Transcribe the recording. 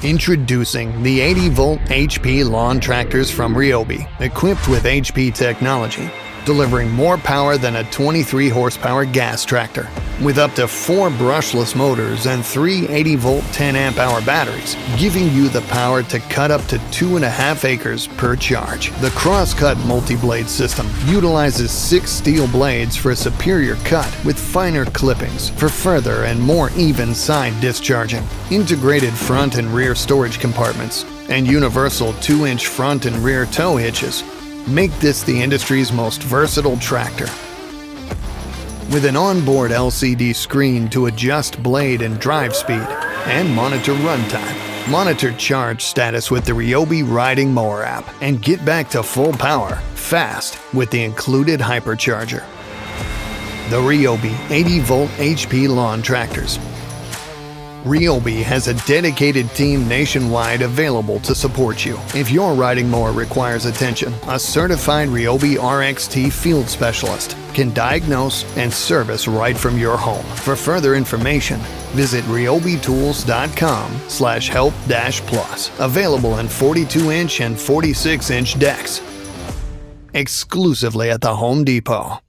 Introducing the 80-volt HP lawn tractors from RYOBI, equipped with HP technology, delivering more power than a 23-horsepower gas tractor. With up to 4 brushless motors and 3 80-volt 10-amp-hour batteries, giving you the power to cut up to 2.5 acres per charge. The cross-cut multi-blade system utilizes 6 steel blades for a superior cut with finer clippings for further and more even side discharging. Integrated front and rear storage compartments and universal 2-inch front and rear tow hitches make this the industry's most versatile tractor. With an onboard LCD screen to adjust blade and drive speed and monitor runtime, monitor charge status with the RYOBI Riding Mower app, and get back to full power fast with the included hypercharger. The RYOBI 80-volt HP lawn tractors. RYOBI has a dedicated team nationwide available to support you. If your riding mower requires attention, a certified RYOBI RXT field specialist can diagnose and service right from your home. For further information, visit ryobitools.com/help-plus. Available in 42-inch and 46-inch decks. Exclusively at the Home Depot.